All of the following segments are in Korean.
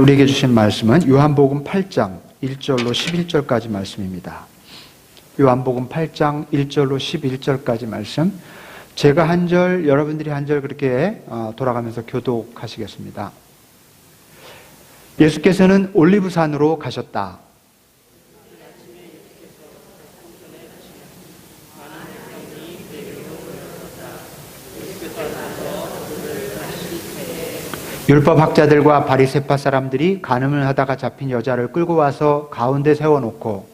오늘 우리에게 주신 말씀은 요한복음 8장 1절로 11절까지 말씀입니다. 요한복음 8장 1절로 11절까지 말씀, 제가 한 절, 여러분들이 한 절 그렇게 돌아가면서 교독하시겠습니다. 예수께서는 올리브산으로 가셨다. 율법학자들과 바리새파 사람들이 간음을 하다가 잡힌 여자를 끌고 와서 가운데 세워놓고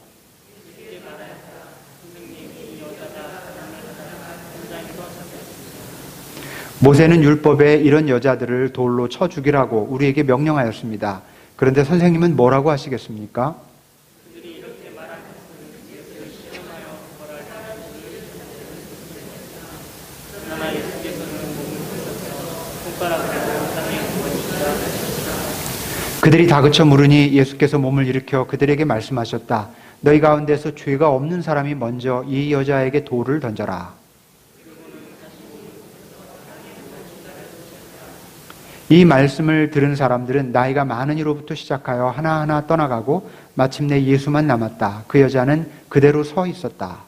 모세는 율법에 이런 여자들을 돌로 쳐 죽이라고 우리에게 명령하였습니다. 그런데 선생님은 뭐라고 하시겠습니까? 그들이 다그쳐 물으니 예수께서 몸을 일으켜 그들에게 말씀하셨다. 너희 가운데서 죄가 없는 사람이 먼저 이 여자에게 돌을 던져라. 이 말씀을 들은 사람들은 나이가 많은 이로부터 시작하여 하나하나 떠나가고 마침내 예수만 남았다. 그 여자는 그대로 서 있었다.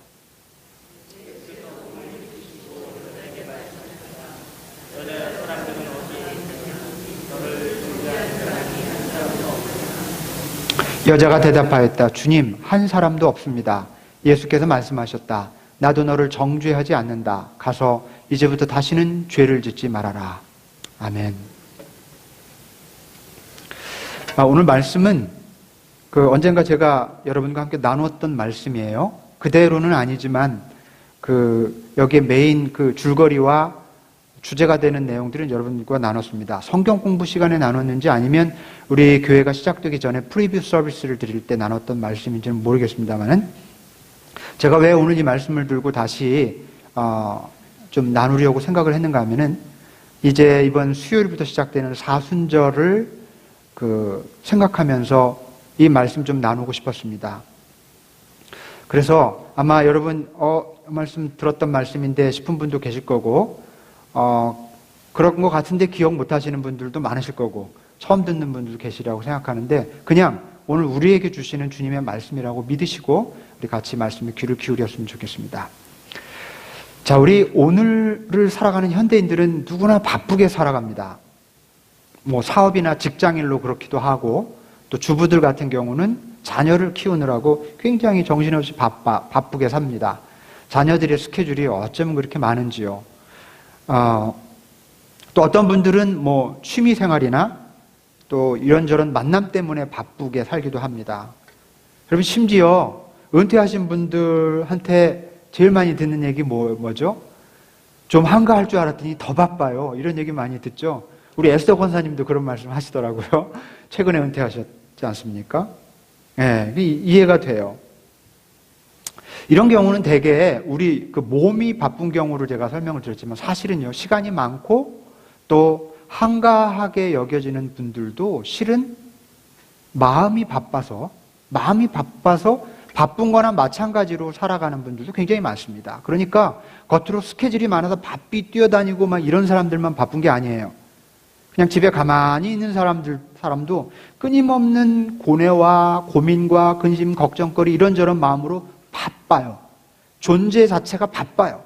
여자가 대답하였다. 주님, 한 사람도 없습니다. 예수께서 말씀하셨다. 나도 너를 정죄하지 않는다. 가서 이제부터 다시는 죄를 짓지 말아라. 아멘. 오늘 말씀은 언젠가 제가 여러분과 함께 나누었던 말씀이에요. 그대로는 아니지만 여기에 메인 줄거리와 주제가 되는 내용들은 여러분과 나눴습니다. 성경 공부 시간에 나눴는지 아니면 우리 교회가 시작되기 전에 프리뷰 서비스를 드릴 때 나눴던 말씀인지는 모르겠습니다만은, 제가 왜 오늘 이 말씀을 들고 다시 좀 나누려고 생각을 했는가 하면은, 이제 이번 수요일부터 시작되는 사순절을 생각하면서 이 말씀 좀 나누고 싶었습니다. 그래서 아마 여러분 말씀 들었던 말씀인데 싶은 분도 계실 거고, 그런 것 같은데 기억 못 하시는 분들도 많으실 거고, 처음 듣는 분들도 계시라고 생각하는데, 그냥 오늘 우리에게 주시는 주님의 말씀이라고 믿으시고 우리 같이 말씀에 귀를 기울였으면 좋겠습니다. 자, 우리 오늘을 살아가는 현대인들은 누구나 바쁘게 살아갑니다. 사업이나 직장일로 그렇기도 하고, 또 주부들 같은 경우는 자녀를 키우느라고 굉장히 정신없이 바쁘게 삽니다. 자녀들의 스케줄이 어쩌면 그렇게 많은지요. 또 어떤 분들은 취미 생활이나 또 이런저런 만남 때문에 바쁘게 살기도 합니다. 여러분, 심지어 은퇴하신 분들한테 제일 많이 듣는 얘기 뭐죠? 좀 한가할 줄 알았더니 더 바빠요. 이런 얘기 많이 듣죠? 우리 에스더 권사님도 그런 말씀 하시더라고요. 최근에 은퇴하셨지 않습니까? 네, 이해가 돼요. 이런 경우는 대개 우리 몸이 바쁜 경우를 제가 설명을 드렸지만, 사실은요, 시간이 많고 또 한가하게 여겨지는 분들도 실은 마음이 바빠서 바쁜 거나 마찬가지로 살아가는 분들도 굉장히 많습니다. 그러니까 겉으로 스케줄이 많아서 바삐 뛰어다니고 막 이런 사람들만 바쁜 게 아니에요. 그냥 집에 가만히 있는 사람도 끊임없는 고뇌와 고민과 근심, 걱정거리 이런저런 마음으로 바빠요. 존재 자체가 바빠요.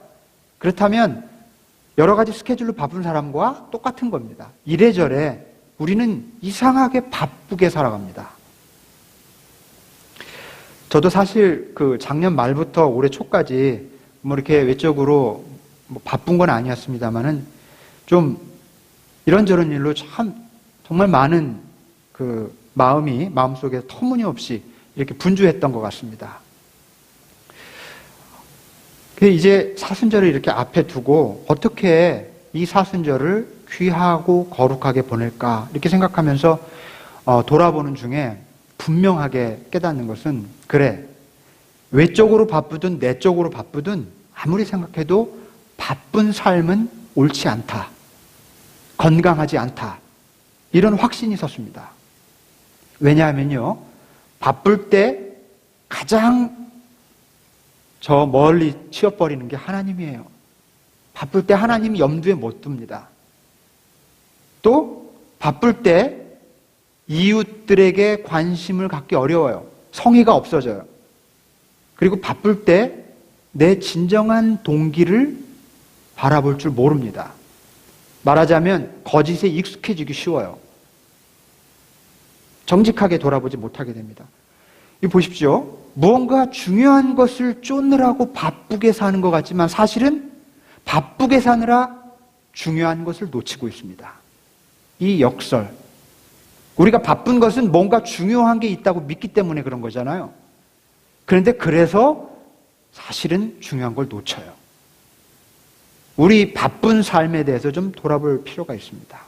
그렇다면 여러 가지 스케줄로 바쁜 사람과 똑같은 겁니다. 이래저래 우리는 이상하게 바쁘게 살아갑니다. 저도 사실 작년 말부터 올해 초까지 이렇게 외적으로 바쁜 건 아니었습니다만은 좀 이런저런 일로 정말 많은 마음속에 터무니없이 이렇게 분주했던 것 같습니다. 이제 사순절을 이렇게 앞에 두고 어떻게 이 사순절을 귀하고 거룩하게 보낼까 이렇게 생각하면서 돌아보는 중에 분명하게 깨닫는 것은, 그래, 외적으로 바쁘든 내적으로 바쁘든 아무리 생각해도 바쁜 삶은 옳지 않다, 건강하지 않다, 이런 확신이 섰습니다. 왜냐하면요, 바쁠 때 가장 저 멀리 치워버리는 게 하나님이에요. 바쁠 때 하나님 염두에 못 둡니다. 또 바쁠 때 이웃들에게 관심을 갖기 어려워요. 성의가 없어져요. 그리고 바쁠 때 내 진정한 동기를 바라볼 줄 모릅니다. 말하자면 거짓에 익숙해지기 쉬워요. 정직하게 돌아보지 못하게 됩니다. 이 보십시오. 무언가 중요한 것을 쫓느라고 바쁘게 사는 것 같지만 사실은 바쁘게 사느라 중요한 것을 놓치고 있습니다. 이 역설. 우리가 바쁜 것은 뭔가 중요한 게 있다고 믿기 때문에 그런 거잖아요. 그런데 그래서 사실은 중요한 걸 놓쳐요. 우리 바쁜 삶에 대해서 좀 돌아볼 필요가 있습니다.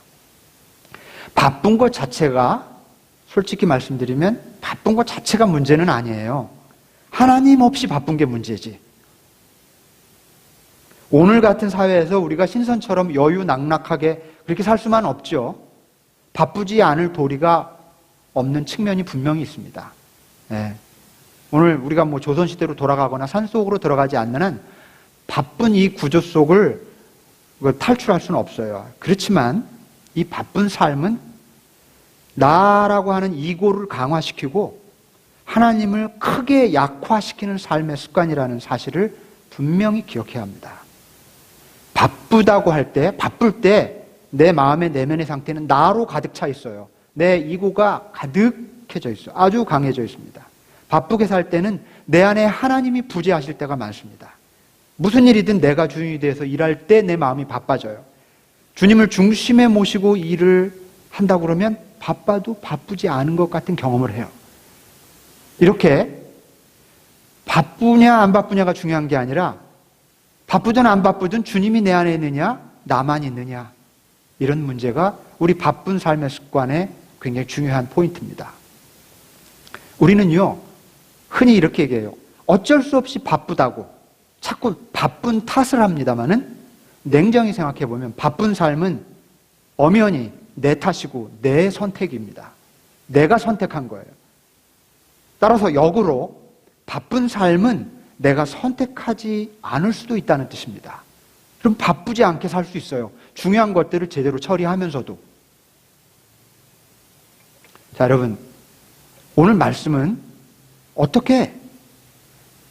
바쁜 것 자체가 솔직히 말씀드리면 바쁜 것 자체가 문제는 아니에요. 하나님 없이 바쁜 게 문제지. 오늘 같은 사회에서 우리가 신선처럼 여유낙낙하게 그렇게 살 수만 없죠. 바쁘지 않을 도리가 없는 측면이 분명히 있습니다. 네. 오늘 우리가 조선시대로 돌아가거나 산속으로 들어가지 않는 한 바쁜 이 구조 속을 탈출할 수는 없어요. 그렇지만 이 바쁜 삶은 나라고 하는 이고를 강화시키고 하나님을 크게 약화시키는 삶의 습관이라는 사실을 분명히 기억해야 합니다. 바쁘다고 할 때, 바쁠 때 내 마음의 내면의 상태는 나로 가득 차 있어요. 내 이고가 가득해져 있어요. 아주 강해져 있습니다. 바쁘게 살 때는 내 안에 하나님이 부재하실 때가 많습니다. 무슨 일이든 내가 주인이 돼서 일할 때 내 마음이 바빠져요. 주님을 중심에 모시고 일을 한다고 그러면 바빠도 바쁘지 않은 것 같은 경험을 해요. 이렇게 바쁘냐 안 바쁘냐가 중요한 게 아니라 바쁘든 안 바쁘든 주님이 내 안에 있느냐 나만 있느냐, 이런 문제가 우리 바쁜 삶의 습관에 굉장히 중요한 포인트입니다. 우리는요, 흔히 이렇게 얘기해요. 어쩔 수 없이 바쁘다고 자꾸 바쁜 탓을 합니다마는 냉정히 생각해 보면 바쁜 삶은 엄연히 내 탓이고 내 선택입니다. 내가 선택한 거예요. 따라서 역으로 바쁜 삶은 내가 선택하지 않을 수도 있다는 뜻입니다. 그럼 바쁘지 않게 살 수 있어요. 중요한 것들을 제대로 처리하면서도. 자, 여러분, 오늘 말씀은 어떻게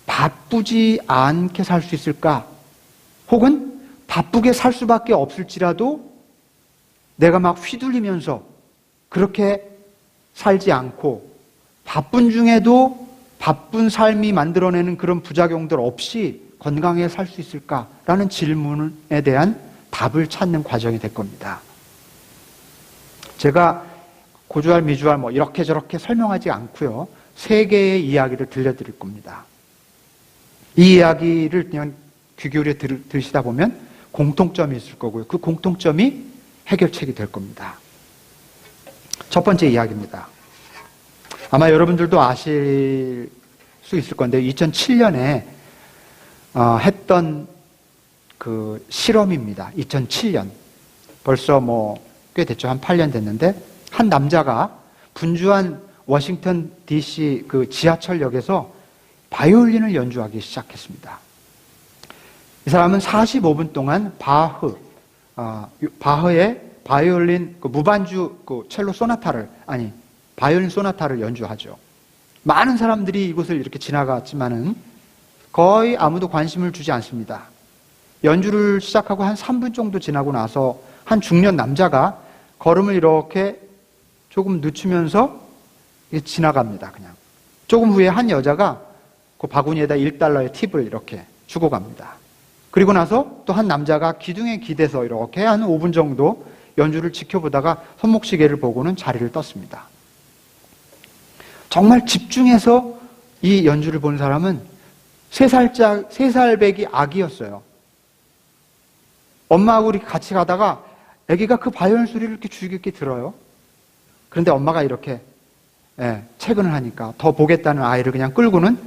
바쁘지 않게 살 수 있을까? 혹은 바쁘게 살 수밖에 없을지라도 내가 막 휘둘리면서 그렇게 살지 않고 바쁜 중에도 바쁜 삶이 만들어내는 그런 부작용들 없이 건강하게 살 수 있을까라는 질문에 대한 답을 찾는 과정이 될 겁니다. 제가 고주할 미주할 이렇게 저렇게 설명하지 않고요, 세 개의 이야기를 들려드릴 겁니다. 이 이야기를 그냥 귀 기울여 들으시다 보면 공통점이 있을 거고요. 그 공통점이 해결책이 될 겁니다. 첫 번째 이야기입니다. 아마 여러분들도 아실 수 있을 건데 2007년에 했던 그 실험입니다. 2007년. 벌써 꽤 됐죠. 한 8년 됐는데 한 남자가 분주한 워싱턴 DC 그 지하철역에서 바이올린을 연주하기 시작했습니다. 이 사람은 45분 동안 바흐의 바이올린 무반주 첼로 소나타를 바이올린 소나타를 연주하죠. 많은 사람들이 이곳을 이렇게 지나갔지만은 거의 아무도 관심을 주지 않습니다. 연주를 시작하고 한 3분 정도 지나고 나서 한 중년 남자가 걸음을 이렇게 조금 늦추면서 지나갑니다. 그냥. 조금 후에 한 여자가 그 바구니에다 $1의 팁을 이렇게 주고 갑니다. 그리고 나서 또 한 남자가 기둥에 기대서 이렇게 한 5분 정도 연주를 지켜보다가 손목시계를 보고는 자리를 떴습니다. 정말 집중해서 이 연주를 본 사람은 3살배기 아기였어요. 엄마하고 이렇게 같이 가다가 아기가 그 바이올린 소리를 이렇게 주의 깊게 들어요. 그런데 엄마가 이렇게 퇴근을 하니까 더 보겠다는 아이를 그냥 끌고는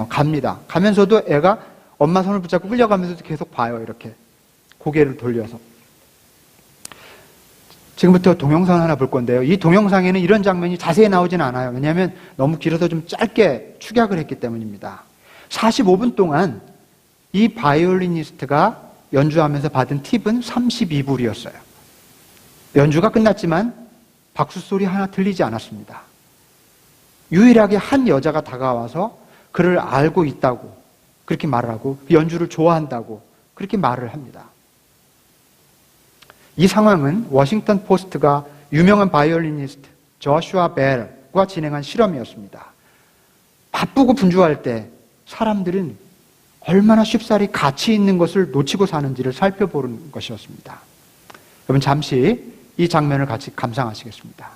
갑니다. 가면서도 애가 엄마 손을 붙잡고 끌려가면서도 계속 봐요. 이렇게 고개를 돌려서. 지금부터 동영상 하나 볼 건데요. 이 동영상에는 이런 장면이 자세히 나오진 않아요. 왜냐하면 너무 길어서 좀 짧게 축약을 했기 때문입니다. 45분 동안 이 바이올리니스트가 연주하면서 받은 팁은 $32이었어요. 연주가 끝났지만 박수 소리 하나 들리지 않았습니다. 유일하게 한 여자가 다가와서 그를 알고 있다고 그렇게 말을 하고 연주를 좋아한다고 그렇게 말을 합니다. 이 상황은 워싱턴 포스트가 유명한 바이올리니스트 조슈아 벨과 진행한 실험이었습니다. 바쁘고 분주할 때 사람들은 얼마나 쉽사리 가치 있는 것을 놓치고 사는지를 살펴보는 것이었습니다. 여러분 잠시 이 장면을 같이 감상하시겠습니다.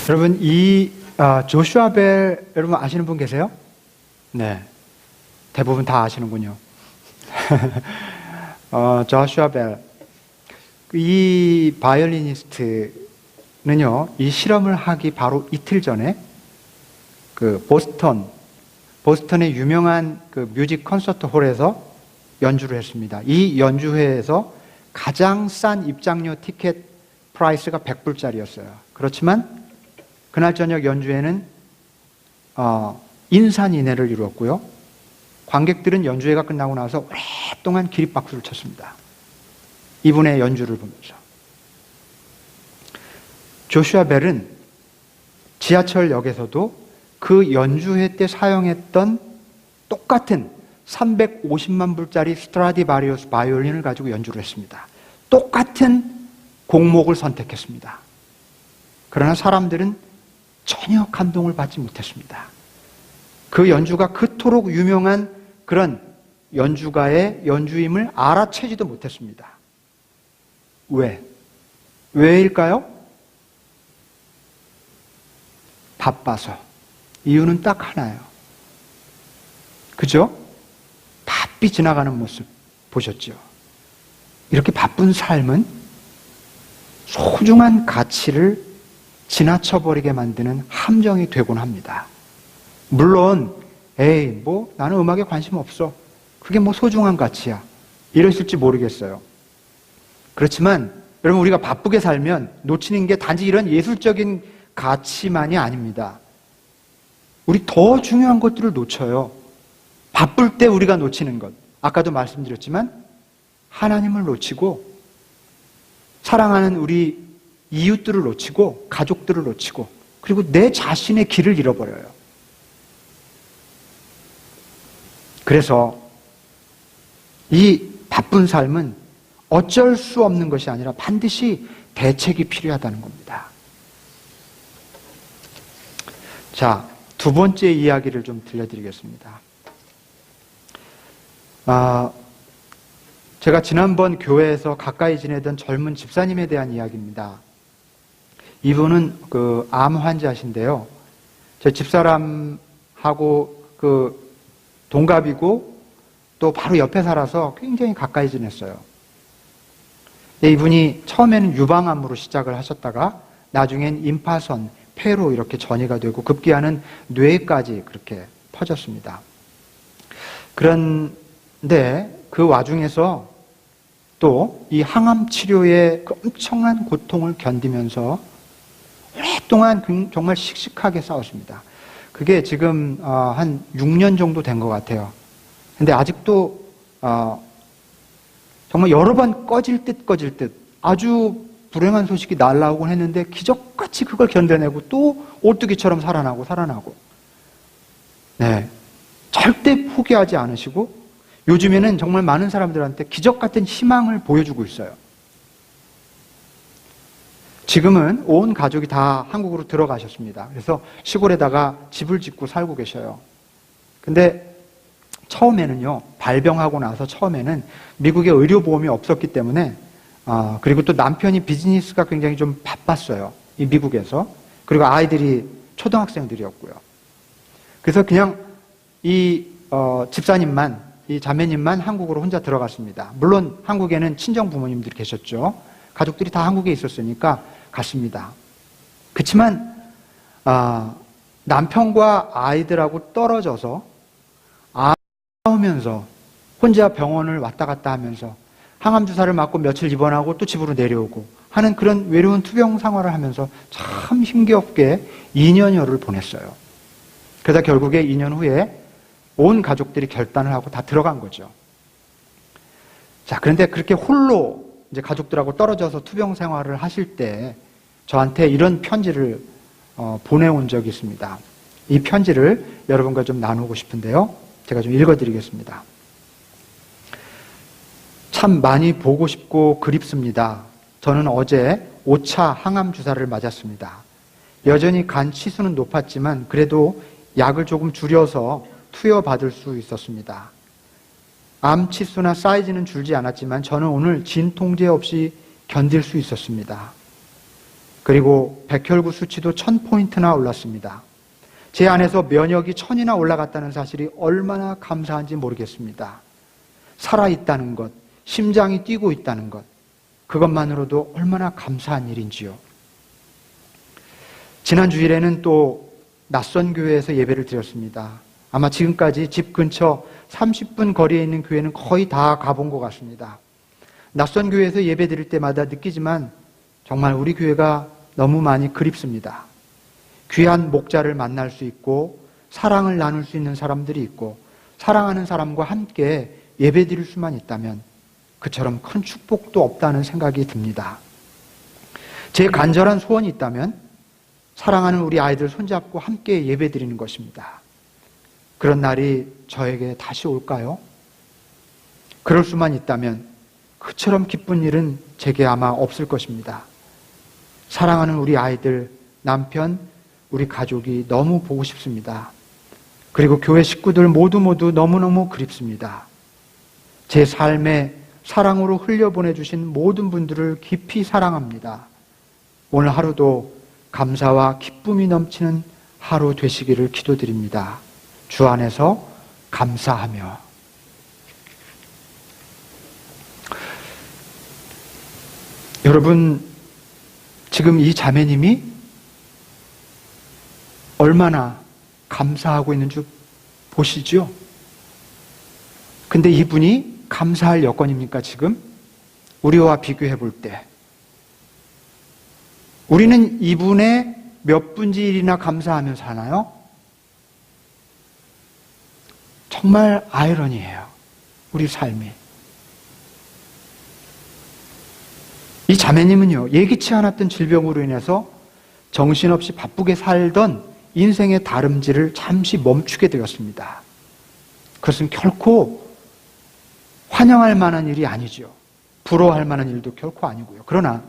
여러분 이 조슈아 벨 여러분 아시는 분 계세요? 네, 대부분 다 아시는군요. 조슈아 벨, 이 바이올리니스트는요, 이 실험을 하기 바로 이틀 전에 그 보스턴의 유명한 그 뮤직 콘서트 홀에서 연주를 했습니다. 이 연주회에서 가장 싼 입장료 티켓 프라이스가 100불짜리였어요. 그렇지만 그날 저녁 연주회는 인산인해를 이루었고요. 관객들은 연주회가 끝나고 나서 오랫동안 기립박수를 쳤습니다. 이분의 연주를 보면서. 조슈아 벨은 지하철역에서도 그 연주회 때 사용했던 똑같은 350만 불짜리 스트라디바리우스 바이올린을 가지고 연주를 했습니다. 똑같은 곡목을 선택했습니다. 그러나 사람들은 전혀 감동을 받지 못했습니다. 그 연주가 그토록 유명한 그런 연주가의 연주임을 알아채지도 못했습니다. 왜? 왜일까요? 바빠서. 이유는 딱 하나예요. 그죠? 바삐 지나가는 모습 보셨죠? 이렇게 바쁜 삶은 소중한 가치를 지나쳐버리게 만드는 함정이 되곤 합니다. 물론 나는 음악에 관심 없어. 그게 뭐 소중한 가치야. 이러실지 모르겠어요. 그렇지만 여러분 우리가 바쁘게 살면 놓치는 게 단지 이런 예술적인 가치만이 아닙니다. 우리 더 중요한 것들을 놓쳐요. 바쁠 때 우리가 놓치는 것. 아까도 말씀드렸지만 하나님을 놓치고 사랑하는 우리 이웃들을 놓치고 가족들을 놓치고 그리고 내 자신의 길을 잃어버려요. 그래서 이 바쁜 삶은 어쩔 수 없는 것이 아니라 반드시 대책이 필요하다는 겁니다. 자, 두 번째 이야기를 좀 들려드리겠습니다. 제가 지난번 교회에서 가까이 지내던 젊은 집사님에 대한 이야기입니다. 이분은 암 환자신데요. 제 집사람하고 동갑이고 또 바로 옆에 살아서 굉장히 가까이 지냈어요. 이분이 처음에는 유방암으로 시작을 하셨다가 나중엔 임파선, 폐로 이렇게 전이가 되고 급기야는 뇌까지 그렇게 퍼졌습니다. 그런데 그 와중에서 또 이 항암 치료의 그 엄청난 고통을 견디면서 오랫동안 정말 씩씩하게 싸웠습니다. 그게 지금 한 6년 정도 된 것 같아요. 근데 아직도 정말 여러 번 꺼질 듯 아주 불행한 소식이 날라오곤 했는데 기적같이 그걸 견뎌내고 또 오뚜기처럼 살아나고 네, 절대 포기하지 않으시고 요즘에는 정말 많은 사람들한테 기적 같은 희망을 보여주고 있어요. 지금은 온 가족이 다 한국으로 들어가셨습니다. 그래서 시골에다가 집을 짓고 살고 계셔요. 근데 처음에는요, 발병하고 나서 처음에는 미국에 의료보험이 없었기 때문에 그리고 또 남편이 비즈니스가 굉장히 좀 바빴어요. 이 미국에서. 그리고 아이들이 초등학생들이었고요. 그래서 그냥 이 집사님만, 이 자매님만 한국으로 혼자 들어갔습니다. 물론 한국에는 친정 부모님들이 계셨죠. 가족들이 다 한국에 있었으니까 갔습니다. 그렇지만 남편과 아이들하고 떨어져서 싸우면서 혼자 병원을 왔다 갔다 하면서 항암 주사를 맞고 며칠 입원하고 또 집으로 내려오고 하는 그런 외로운 투병 생활을 하면서 참 힘겹게 2년여를 보냈어요. 그러다 결국에 2년 후에 온 가족들이 결단을 하고 다 들어간 거죠. 자, 그런데 그렇게 홀로 이제 가족들하고 떨어져서 투병 생활을 하실 때 저한테 이런 편지를 보내온 적이 있습니다. 이 편지를 여러분과 좀 나누고 싶은데요. 제가 좀 읽어드리겠습니다. 참 많이 보고 싶고 그립습니다. 저는 어제 5차 항암 주사를 맞았습니다. 여전히 간 치수는 높았지만 그래도 약을 조금 줄여서 투여받을 수 있었습니다. 암 치수나 사이즈는 줄지 않았지만 저는 오늘 진통제 없이 견딜 수 있었습니다. 그리고 백혈구 수치도 1000포인트나 올랐습니다. 제 안에서 면역이 1000이나 올라갔다는 사실이 얼마나 감사한지 모르겠습니다. 살아있다는 것, 심장이 뛰고 있다는 것, 그것만으로도 얼마나 감사한 일인지요. 지난 주일에는 또 낯선 교회에서 예배를 드렸습니다. 아마 지금까지 집 근처 30분 거리에 있는 교회는 거의 다 가본 것 같습니다. 낯선 교회에서 예배 드릴 때마다 느끼지만 정말 우리 교회가 너무 많이 그립습니다. 귀한 목자를 만날 수 있고 사랑을 나눌 수 있는 사람들이 있고 사랑하는 사람과 함께 예배 드릴 수만 있다면 그처럼 큰 축복도 없다는 생각이 듭니다. 제 간절한 소원이 있다면 사랑하는 우리 아이들 손잡고 함께 예배 드리는 것입니다. 그런 날이 저에게 다시 올까요? 그럴 수만 있다면 그처럼 기쁜 일은 제게 아마 없을 것입니다. 사랑하는 우리 아이들, 남편, 우리 가족이 너무 보고 싶습니다. 그리고 교회 식구들 모두 너무너무 그립습니다. 제 삶에 사랑으로 흘려보내주신 모든 분들을 깊이 사랑합니다. 오늘 하루도 감사와 기쁨이 넘치는 하루 되시기를 기도드립니다. 주 안에서 감사하며. 여러분, 지금 이 자매님이 얼마나 감사하고 있는 줄 보시죠? 근데 이분이 감사할 여건입니까, 지금? 우리와 비교해 볼 때. 우리는 이분의 몇 분지 1이나 감사하며 사나요? 정말 아이러니해요. 우리 삶이. 이 자매님은요, 예기치 않았던 질병으로 인해서 정신없이 바쁘게 살던 인생의 다름질을 잠시 멈추게 되었습니다. 그것은 결코 환영할 만한 일이 아니죠. 부러워할 만한 일도 결코 아니고요. 그러나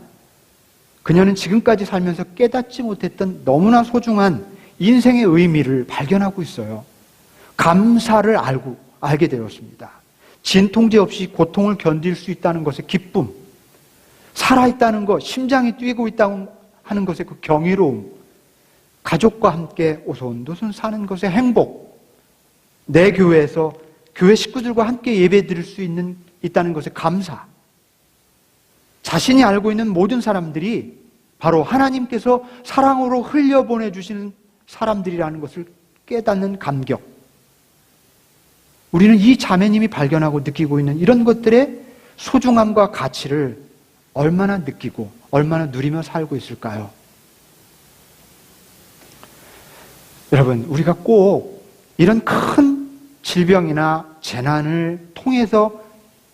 그녀는 지금까지 살면서 깨닫지 못했던 너무나 소중한 인생의 의미를 발견하고 있어요. 감사를 알게 되었습니다. 진통제 없이 고통을 견딜 수 있다는 것의 기쁨, 살아있다는 것, 심장이 뛰고 있다고 하는 것의 그 경이로움, 가족과 함께 오손도손 사는 것의 행복, 내 교회에서 교회 식구들과 함께 예배 드릴 수 있다는 것의 감사, 자신이 알고 있는 모든 사람들이 바로 하나님께서 사랑으로 흘려보내주시는 사람들이라는 것을 깨닫는 감격. 우리는 이 자매님이 발견하고 느끼고 있는 이런 것들의 소중함과 가치를 얼마나 느끼고 얼마나 누리며 살고 있을까요? 여러분, 우리가 꼭 이런 큰 질병이나 재난을 통해서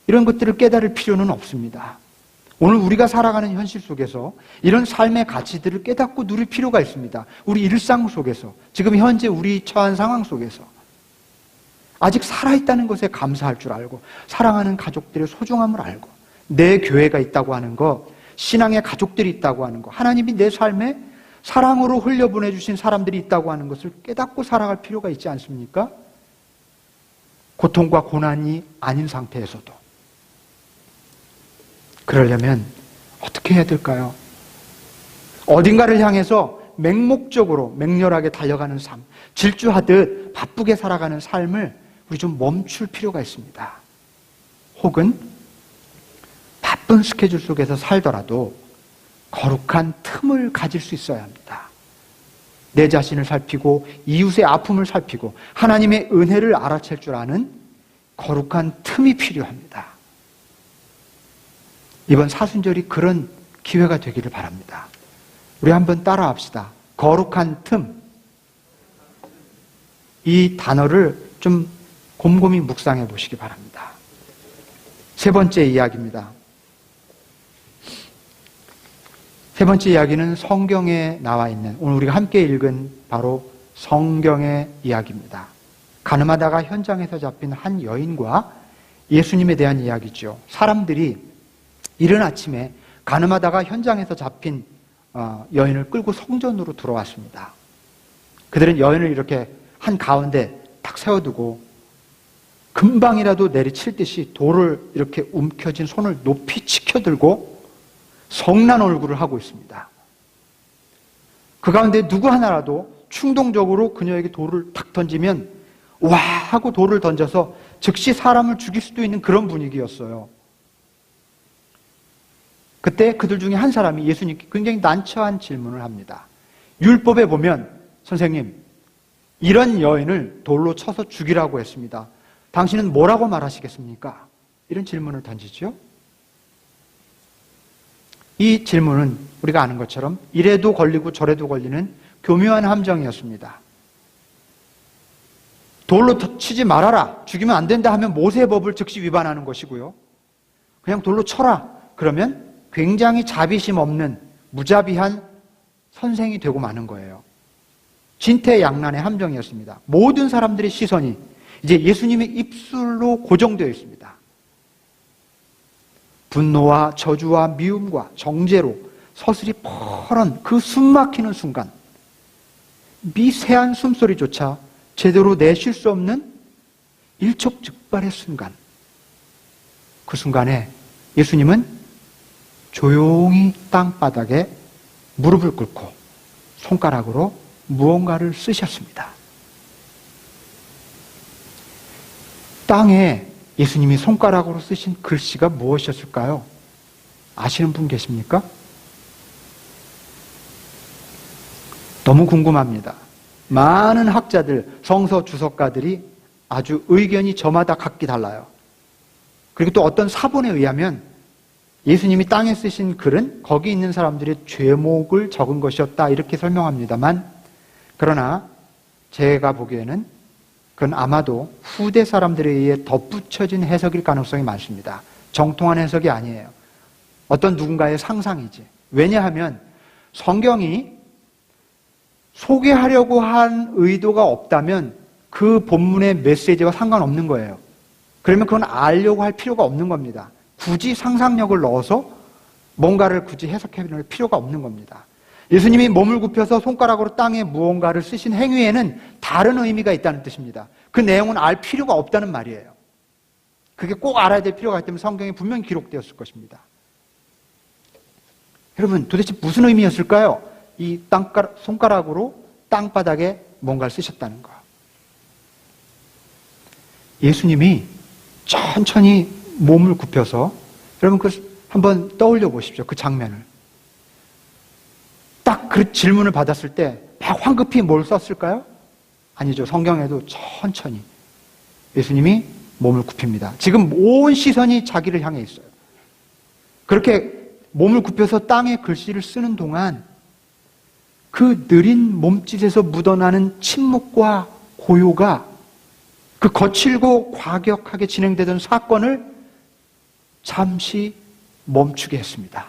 이런 것들을 깨달을 필요는 없습니다. 오늘 우리가 살아가는 현실 속에서 이런 삶의 가치들을 깨닫고 누릴 필요가 있습니다. 우리 일상 속에서, 지금 현재 우리 처한 상황 속에서 아직 살아있다는 것에 감사할 줄 알고, 사랑하는 가족들의 소중함을 알고, 내 교회가 있다고 하는 것, 신앙의 가족들이 있다고 하는 것, 하나님이 내 삶에 사랑으로 흘려보내주신 사람들이 있다고 하는 것을 깨닫고 살아갈 필요가 있지 않습니까? 고통과 고난이 아닌 상태에서도. 그러려면 어떻게 해야 될까요? 어딘가를 향해서 맹목적으로 맹렬하게 달려가는 삶, 질주하듯 바쁘게 살아가는 삶을 우리 좀 멈출 필요가 있습니다. 혹은 바쁜 스케줄 속에서 살더라도 거룩한 틈을 가질 수 있어야 합니다. 내 자신을 살피고 이웃의 아픔을 살피고 하나님의 은혜를 알아챌 줄 아는 거룩한 틈이 필요합니다. 이번 사순절이 그런 기회가 되기를 바랍니다. 우리 한번 따라합시다. 거룩한 틈. 이 단어를 좀 곰곰이 묵상해 보시기 바랍니다. 세 번째 이야기입니다. 세 번째 이야기는 성경에 나와 있는, 오늘 우리가 함께 읽은 바로 성경의 이야기입니다. 가늠하다가 현장에서 잡힌 한 여인과 예수님에 대한 이야기죠. 사람들이 이른 아침에 가늠하다가 현장에서 잡힌 여인을 끌고 성전으로 들어왔습니다. 그들은 여인을 이렇게 한 가운데 딱 세워두고 금방이라도 내리칠 듯이 돌을 이렇게 움켜진 손을 높이 치켜들고 성난 얼굴을 하고 있습니다. 그 가운데 누구 하나라도 충동적으로 그녀에게 돌을 탁 던지면 와 하고 돌을 던져서 즉시 사람을 죽일 수도 있는 그런 분위기였어요. 그때 그들 중에 한 사람이 예수님께 굉장히 난처한 질문을 합니다. 율법에 보면 선생님, 이런 여인을 돌로 쳐서 죽이라고 했습니다. 당신은 뭐라고 말하시겠습니까? 이런 질문을 던지죠. 이 질문은 우리가 아는 것처럼 이래도 걸리고 저래도 걸리는 교묘한 함정이었습니다. 돌로 치지 말아라, 죽이면 안 된다 하면 모세의 법을 즉시 위반하는 것이고요. 그냥 돌로 쳐라, 그러면 굉장히 자비심 없는 무자비한 선생이 되고 마는 거예요. 진퇴양난의 함정이었습니다. 모든 사람들의 시선이 이제 예수님의 입술로 고정되어 있습니다. 분노와 저주와 미움과 정죄로 서슬이 퍼런 그 숨막히는 순간, 미세한 숨소리조차 제대로 내쉴 수 없는 일촉즉발의 순간, 그 순간에 예수님은 조용히 땅바닥에 무릎을 꿇고 손가락으로 무언가를 쓰셨습니다. 땅에 예수님이 손가락으로 쓰신 글씨가 무엇이었을까요? 아시는 분 계십니까? 너무 궁금합니다. 많은 학자들, 성서 주석가들이 아주 의견이 저마다 각기 달라요. 그리고 또 어떤 사본에 의하면 예수님이 땅에 쓰신 글은 거기 있는 사람들의 죄목을 적은 것이었다, 이렇게 설명합니다만, 그러나 제가 보기에는 그건 아마도 후대 사람들에 의해 덧붙여진 해석일 가능성이 많습니다. 정통한 해석이 아니에요. 어떤 누군가의 상상이지. 왜냐하면 성경이 소개하려고 한 의도가 없다면 그 본문의 메시지와 상관없는 거예요. 그러면 그건 알려고 할 필요가 없는 겁니다. 굳이 상상력을 넣어서 뭔가를 굳이 해석해낼 필요가 없는 겁니다. 예수님이 몸을 굽혀서 손가락으로 땅에 무언가를 쓰신 행위에는 다른 의미가 있다는 뜻입니다. 그 내용은 알 필요가 없다는 말이에요. 그게 꼭 알아야 될 필요가 있다면 성경에 분명히 기록되었을 것입니다. 여러분, 도대체 무슨 의미였을까요? 이 손가락으로 땅바닥에 뭔가를 쓰셨다는 거. 예수님이 천천히 몸을 굽혀서, 여러분 그 한번 떠올려 보십시오. 그 장면을. 딱 그 질문을 받았을 때 막 황급히 뭘 썼을까요? 아니죠. 성경에도 천천히 예수님이 몸을 굽힙니다. 지금 온 시선이 자기를 향해 있어요. 그렇게 몸을 굽혀서 땅에 글씨를 쓰는 동안 그 느린 몸짓에서 묻어나는 침묵과 고요가 그 거칠고 과격하게 진행되던 사건을 잠시 멈추게 했습니다.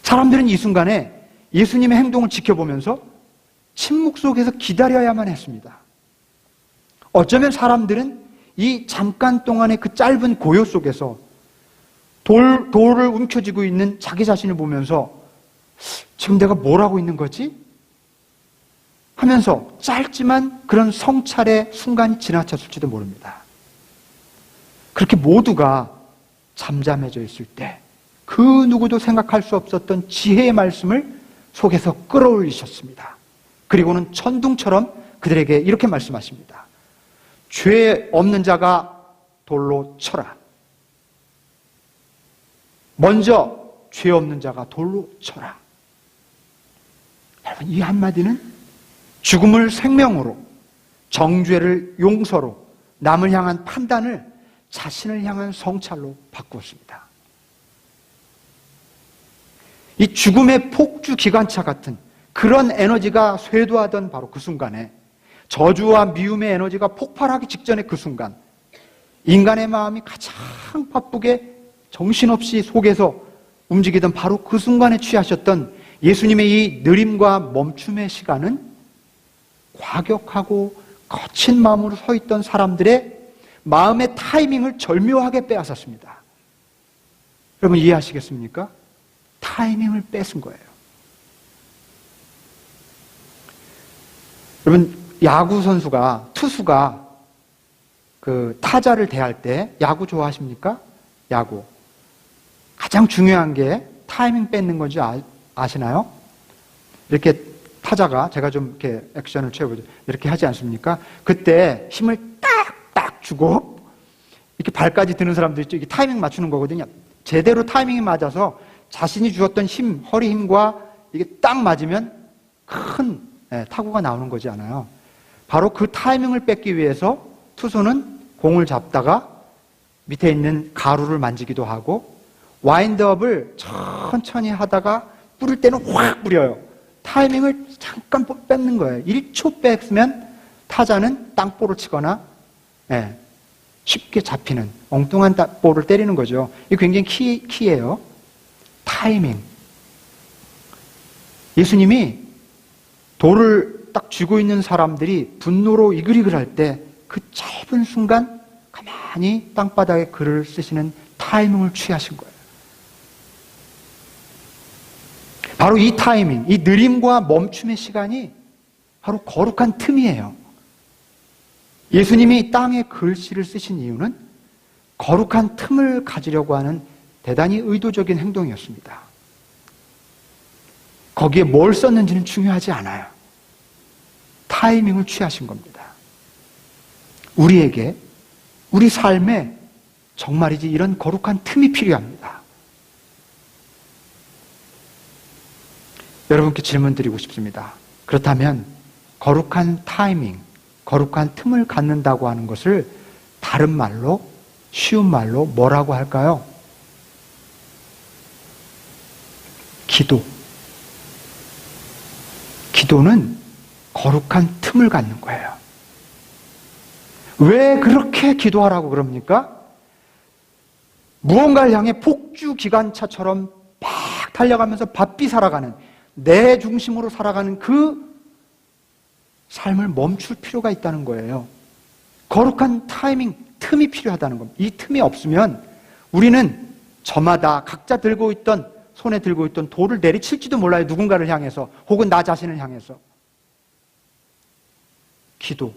사람들은 이 순간에 예수님의 행동을 지켜보면서 침묵 속에서 기다려야만 했습니다. 어쩌면 사람들은 이 잠깐 동안의 그 짧은 고요 속에서 돌을 움켜쥐고 있는 자기 자신을 보면서 지금 내가 뭘 하고 있는 거지? 하면서 짧지만 그런 성찰의 순간이 지나쳤을지도 모릅니다. 그렇게 모두가 잠잠해져 있을 때 그 누구도 생각할 수 없었던 지혜의 말씀을 속에서 끌어올리셨습니다. 그리고는 천둥처럼 그들에게 이렇게 말씀하십니다. 죄 없는 자가 돌로 쳐라. 먼저 죄 없는 자가 돌로 쳐라. 여러분, 이 한마디는 죽음을 생명으로, 정죄를 용서로, 남을 향한 판단을 자신을 향한 성찰로 바꾸었습니다. 이 죽음의 폭주 기관차 같은 그런 에너지가 쇄도하던 바로 그 순간에, 저주와 미움의 에너지가 폭발하기 직전의 그 순간, 인간의 마음이 가장 바쁘게 정신없이 속에서 움직이던 바로 그 순간에 취하셨던 예수님의 이 느림과 멈춤의 시간은 과격하고 거친 마음으로 서 있던 사람들의 마음의 타이밍을 절묘하게 빼앗았습니다. 여러분 이해하시겠습니까? 타이밍을 뺏은 거예요. 여러분, 야구 선수가, 투수가 그 타자를 대할 때, 야구 좋아하십니까? 야구. 가장 중요한 게 타이밍 뺏는 건지 아시나요? 이렇게 타자가, 제가 좀 이렇게 액션을 취해보죠. 이렇게 하지 않습니까? 그때 힘을 딱 주고, 이렇게 발까지 드는 사람들 있죠. 이게 타이밍 맞추는 거거든요. 제대로 타이밍이 맞아서 자신이 주었던 힘, 허리 힘과 이게 딱 맞으면 큰 타구가 나오는 거지 않아요. 바로 그 타이밍을 뺏기 위해서 투수는 공을 잡다가 밑에 있는 가루를 만지기도 하고 와인드업을 천천히 하다가 뿌릴 때는 확 뿌려요. 타이밍을 잠깐 뺏는 거예요. 1초 뺏으면 타자는 땅볼을 치거나 쉽게 잡히는 엉뚱한 볼을 때리는 거죠. 이게 굉장히 키예요. 타이밍. 예수님이 돌을 딱 쥐고 있는 사람들이 분노로 이글이글할 때 그 짧은 순간 가만히 땅바닥에 글을 쓰시는 타이밍을 취하신 거예요. 바로 이 타이밍, 이 느림과 멈춤의 시간이 바로 거룩한 틈이에요. 예수님이 땅에 글씨를 쓰신 이유는 거룩한 틈을 가지려고 하는 대단히 의도적인 행동이었습니다. 거기에 뭘 썼는지는 중요하지 않아요. 타이밍을 취하신 겁니다. 우리에게, 우리 삶에 정말이지 이런 거룩한 틈이 필요합니다. 여러분께 질문 드리고 싶습니다. 그렇다면 거룩한 타이밍, 거룩한 틈을 갖는다고 하는 것을 다른 말로, 쉬운 말로 뭐라고 할까요? 기도. 기도는 거룩한 틈을 갖는 거예요. 왜 그렇게 기도하라고 그럽니까? 무언가를 향해 폭주 기관차처럼 막 달려가면서 바삐 살아가는, 내 중심으로 살아가는 그 삶을 멈출 필요가 있다는 거예요. 거룩한 타이밍, 틈이 필요하다는 겁니다. 이 틈이 없으면 우리는 저마다 각자 손에 들고 있던 돌을 내리칠지도 몰라요. 누군가를 향해서, 혹은 나 자신을 향해서. 기도,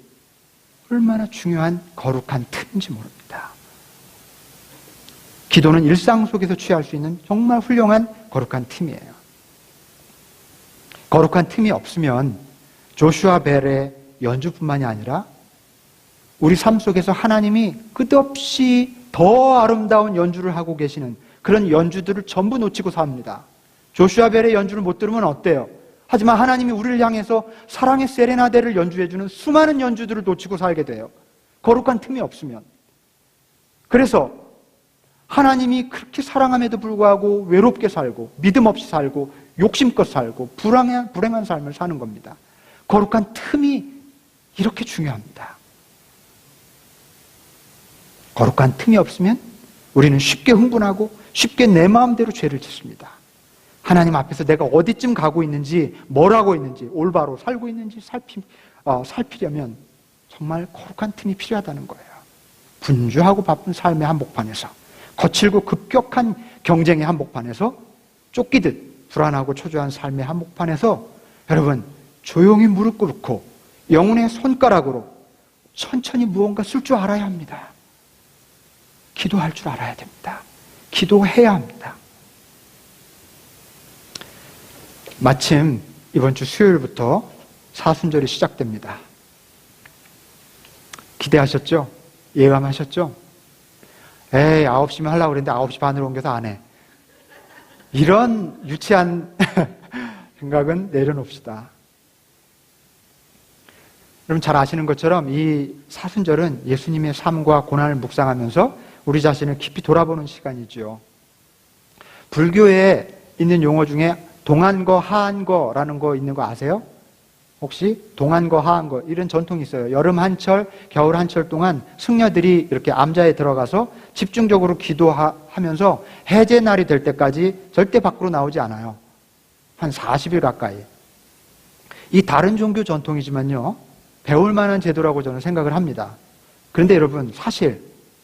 얼마나 중요한 거룩한 틈인지 모릅니다. 기도는 일상 속에서 취할 수 있는 정말 훌륭한 거룩한 틈이에요. 거룩한 틈이 없으면 조슈아 벨의 연주뿐만이 아니라 우리 삶 속에서 하나님이 끝없이 더 아름다운 연주를 하고 계시는 그런 연주들을 전부 놓치고 삽니다. 조슈아 벨의 연주를 못 들으면 어때요? 하지만 하나님이 우리를 향해서 사랑의 세레나데를 연주해주는 수많은 연주들을 놓치고 살게 돼요. 거룩한 틈이 없으면. 그래서 하나님이 그렇게 사랑함에도 불구하고 외롭게 살고, 믿음 없이 살고, 욕심껏 살고, 불행한 삶을 사는 겁니다. 거룩한 틈이 이렇게 중요합니다. 거룩한 틈이 없으면 우리는 쉽게 흥분하고 쉽게 내 마음대로 죄를 짓습니다. 하나님 앞에서 내가 어디쯤 가고 있는지, 뭘 하고 있는지, 올바로 살고 있는지 살피려면 정말 거룩한 틈이 필요하다는 거예요. 분주하고 바쁜 삶의 한복판에서, 거칠고 급격한 경쟁의 한복판에서, 쫓기듯 불안하고 초조한 삶의 한복판에서 여러분 조용히 무릎 꿇고 영혼의 손가락으로 천천히 무언가 쓸 줄 알아야 합니다. 기도할 줄 알아야 됩니다. 기도해야 합니다. 마침 이번 주 수요일부터 사순절이 시작됩니다. 기대하셨죠? 예감하셨죠? 9시면 하려고 그랬는데 9시 반으로 옮겨서 안 해. 이런 유치한 생각은 내려놓읍시다. 여러분 잘 아시는 것처럼 이 사순절은 예수님의 삶과 고난을 묵상하면서 우리 자신을 깊이 돌아보는 시간이죠. 불교에 있는 용어 중에 동안거, 하안거라는 거 있는 거 아세요? 혹시 동안거, 하안거 이런 전통이 있어요. 여름 한철, 겨울 한철 동안 승려들이 이렇게 암자에 들어가서 집중적으로 기도하면서 해제 날이 될 때까지 절대 밖으로 나오지 않아요. 한 40일 가까이. 이 다른 종교 전통이지만요, 배울 만한 제도라고 저는 생각을 합니다. 그런데 여러분, 사실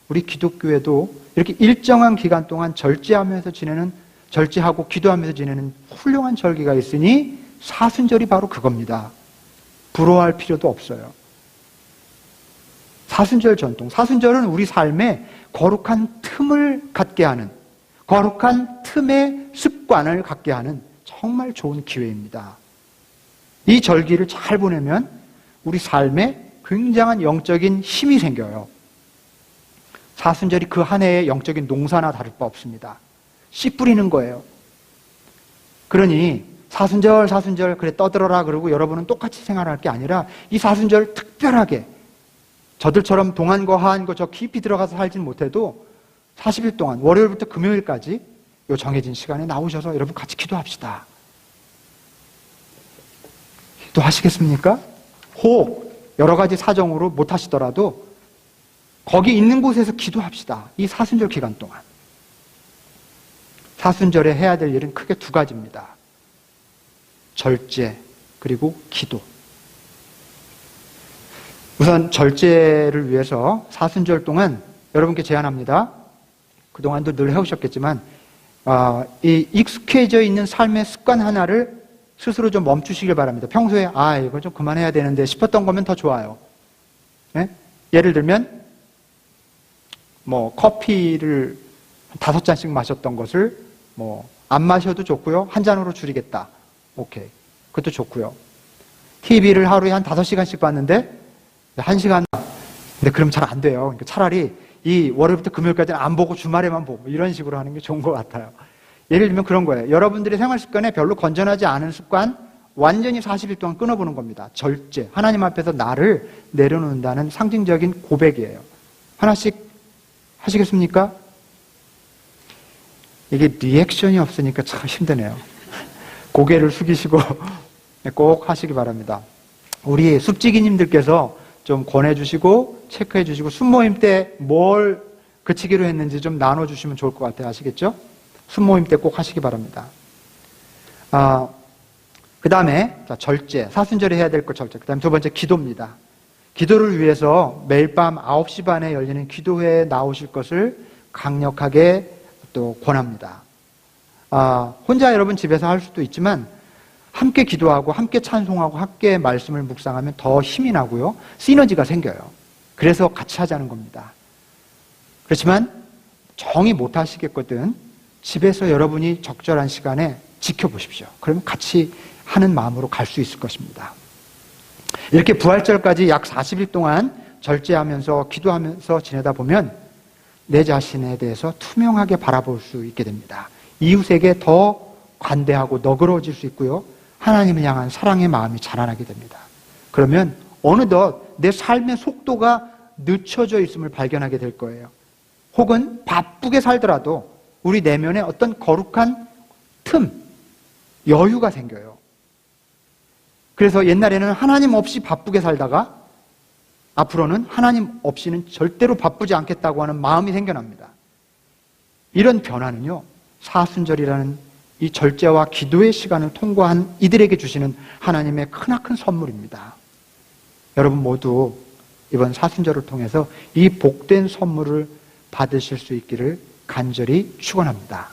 우리 기독교에도 이렇게 일정한 기간 동안 절제하고 기도하면서 지내는 훌륭한 절기가 있으니 사순절이 바로 그겁니다. 부러워할 필요도 없어요. 사순절 전통. 사순절은 우리 삶에 거룩한 틈을 갖게 하는, 거룩한 틈의 습관을 갖게 하는 정말 좋은 기회입니다. 이 절기를 잘 보내면 우리 삶에 굉장한 영적인 힘이 생겨요. 사순절이 그 한 해의 영적인 농사나 다를 바 없습니다. 씨 뿌리는 거예요. 그러니 사순절 그래 떠들어라 그러고 여러분은 똑같이 생활할 게 아니라 이 사순절 특별하게 저들처럼 동안거 하안거 저 깊이 들어가서 살진 못해도 40일 동안 월요일부터 금요일까지 요 정해진 시간에 나오셔서 여러분 같이 기도합시다. 기도하시겠습니까? 혹 여러 가지 사정으로 못 하시더라도 거기 있는 곳에서 기도합시다. 이 사순절 기간 동안. 사순절에 해야 될 일은 크게 두 가지입니다. 절제 그리고 기도. 우선 절제를 위해서 사순절 동안 여러분께 제안합니다. 그동안도 늘 해오셨겠지만 이 익숙해져 있는 삶의 습관 하나를 스스로 좀 멈추시길 바랍니다. 평소에 이거 좀 그만해야 되는데 싶었던 거면 더 좋아요. 네? 예를 들면 커피를 5잔씩 마셨던 것을 안 마셔도 좋고요. 한 잔으로 줄이겠다. 오케이. 그것도 좋고요. TV를 하루에 한 5시간씩 봤는데 1시간. 근데 그럼 잘 안 돼요. 그러니까 차라리 이 월요일부터 금요일까지는 안 보고 주말에만 보고 이런 식으로 하는 게 좋은 것 같아요. 예를 들면 그런 거예요. 여러분들의 생활 습관에 별로 건전하지 않은 습관 완전히 40일 동안 끊어보는 겁니다. 절제. 하나님 앞에서 나를 내려놓는다는 상징적인 고백이에요. 하나씩 하시겠습니까? 이게 리액션이 없으니까 참 힘드네요. 고개를 숙이시고 꼭 하시기 바랍니다. 우리 숲지기님들께서 좀 권해주시고 체크해주시고 순모임 때 뭘 그치기로 했는지 좀 나눠주시면 좋을 것 같아요. 아시겠죠? 순모임 때 꼭 하시기 바랍니다. 그 다음에 절제, 사순절에 해야 될 것 절제. 그 다음에 두 번째 기도입니다. 기도를 위해서 매일 밤 9시 반에 열리는 기도회에 나오실 것을 강력하게 또 권합니다. 혼자 여러분 집에서 할 수도 있지만 함께 기도하고 함께 찬송하고 함께 말씀을 묵상하면 더 힘이 나고요. 시너지가 생겨요. 그래서 같이 하자는 겁니다. 그렇지만 정이 못 하시겠거든 집에서 여러분이 적절한 시간에 지켜보십시오. 그러면 같이 하는 마음으로 갈 수 있을 것입니다. 이렇게 부활절까지 약 40일 동안 절제하면서 기도하면서 지내다 보면 내 자신에 대해서 투명하게 바라볼 수 있게 됩니다. 이웃에게 더 관대하고 너그러워질 수 있고요. 하나님을 향한 사랑의 마음이 자라나게 됩니다. 그러면 어느덧 내 삶의 속도가 늦춰져 있음을 발견하게 될 거예요. 혹은 바쁘게 살더라도 우리 내면에 어떤 거룩한 틈, 여유가 생겨요. 그래서 옛날에는 하나님 없이 바쁘게 살다가 앞으로는 하나님 없이는 절대로 바쁘지 않겠다고 하는 마음이 생겨납니다. 이런 변화는요, 사순절이라는 이 절제와 기도의 시간을 통과한 이들에게 주시는 하나님의 크나큰 선물입니다. 여러분 모두 이번 사순절을 통해서 이 복된 선물을 받으실 수 있기를 간절히 축원합니다.